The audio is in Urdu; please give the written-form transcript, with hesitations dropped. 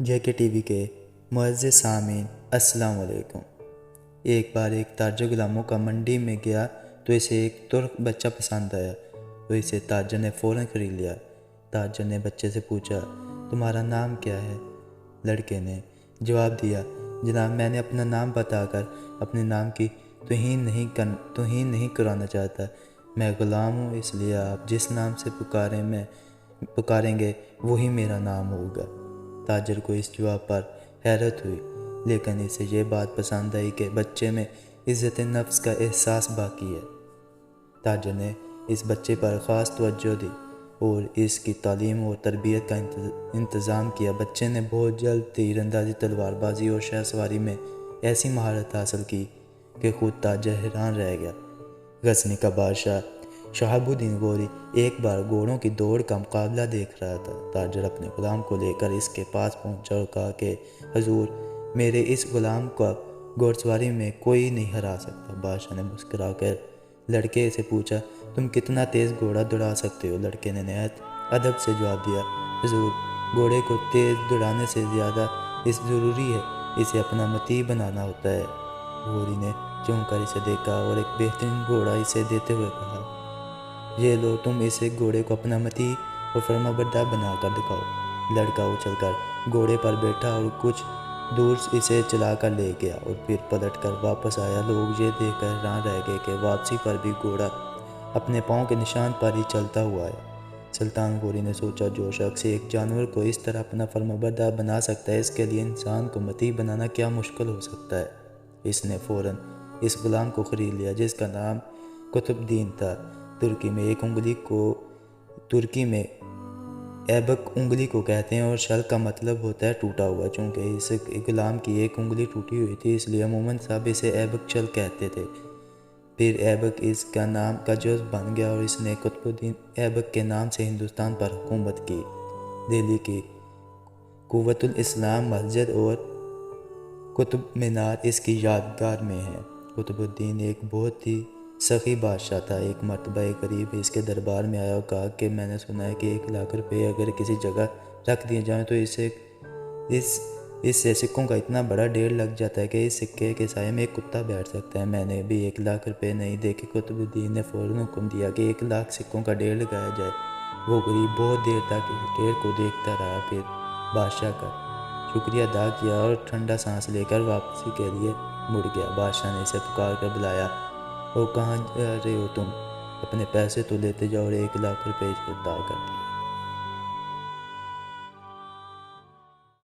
جے کے ٹی وی کے معزز سامعین السلام علیکم۔ ایک بار ایک تاجر غلاموں کا منڈی میں گیا تو اسے ایک ترک بچہ پسند آیا تو اسے تاجر نے فوراً خرید لیا۔ تاجر نے بچے سے پوچھا، تمہارا نام کیا ہے؟ لڑکے نے جواب دیا، جناب میں نے اپنا نام بتا کر اپنے نام کی توہین نہیں کرانا چاہتا۔ میں غلام ہوں، اس لیے آپ جس نام سے پکاریں گے وہی میرا نام ہوگا۔ تاجر کو اس جواب پر حیرت ہوئی، لیکن اسے یہ بات پسند آئی کہ بچے میں عزت نفس کا احساس باقی ہے۔ تاجر نے اس بچے پر خاص توجہ دی اور اس کی تعلیم اور تربیت کا انتظام کیا۔ بچے نے بہت جلد تیر اندازی، تلوار بازی اور شہ سواری میں ایسی مہارت حاصل کی کہ خود تاجر حیران رہ گیا۔ غزنی کا بادشاہ شہاب الدین غوری ایک بار گھوڑوں کی دوڑ کا مقابلہ دیکھ رہا تھا۔ تاجر اپنے غلام کو لے کر اس کے پاس پہنچا اور کہا کہ حضور، میرے اس غلام کو گھوڑ سواری میں کوئی نہیں ہرا سکتا۔ بادشاہ نے مسکرا کر لڑکے سے پوچھا، تم کتنا تیز گھوڑا دوڑا سکتے ہو؟ لڑکے نے نہایت ادب سے جواب دیا، حضور، گھوڑے کو تیز دوڑانے سے زیادہ اس ضروری ہے اسے اپنا مطیع بنانا ہوتا ہے۔ غوری نے چونک کر اسے دیکھا اور ایک بہترین گھوڑا اسے دیتے ہوئے کہا، یہ لو، تم اسے گھوڑے کو اپنا مطیع اور فرمانبردار بنا کر دکھاؤ۔ لڑکا اچھل کر گھوڑے پر بیٹھا اور کچھ دور اسے چلا کر لے گیا اور پھر پلٹ کر واپس آیا۔ لوگ یہ دیکھ کر حیران رہ گئے کہ واپسی پر بھی گھوڑا اپنے پاؤں کے نشان پر ہی چلتا ہوا آیا۔ سلطان غوری نے سوچا، جو شخص ایک جانور کو اس طرح اپنا فرمانبردار بنا سکتا ہے، اس کے لیے انسان کو مطیع بنانا کیا مشکل ہو سکتا ہے۔ اس نے فوراً اس غلام کو خرید لیا جس کا نام قطب الدین تھا۔ ترکی میں ایبک انگلی کو کہتے ہیں اور شل کا مطلب ہوتا ہے ٹوٹا ہوا۔ چونکہ اس غلام کی ایک انگلی ٹوٹی ہوئی تھی، اس لیے عموماً سب اسے ایبک شل کہتے تھے۔ پھر ایبک اس کا نام کا جزو بن گیا اور اس نے قطب الدین ایبک کے نام سے ہندوستان پر حکومت کی۔ دہلی کی قوت الاسلام مسجد اور قطب مینار اس کی یادگار میں ہے۔ قطب الدین ایک بہت ہی سخی بادشاہ تھا۔ ایک مرتبہ ایک غریب اس کے دربار میں آیا اور کہا کہ میں نے سنا ہے کہ 1,00,000 روپے اگر کسی جگہ رکھ دیے جائیں تو اس سے سکوں کا اتنا بڑا ڈھیر لگ جاتا ہے کہ اس سکے کے سائے میں ایک کتا بیٹھ سکتا ہے۔ میں نے بھی 1,00,000 روپے نہیں دیکھے۔ قطب الدین نے فوراً حکم دیا کہ 1,00,000 سکوں کا ڈھیر لگایا جائے۔ وہ غریب بہت دیر تک اس ڈھیر کو دیکھتا رہا، پھر بادشاہ کا شکریہ ادا کیا اور ٹھنڈا سانس لے کر واپسی کے لیے مڑ گیا۔ بادشاہ نے اسے پکار کر بلایا، اور کہاں جا رہے ہو تم؟ اپنے پیسے تو لیتے جاؤ، اور 1,00,000 روپے ادا کر دیے۔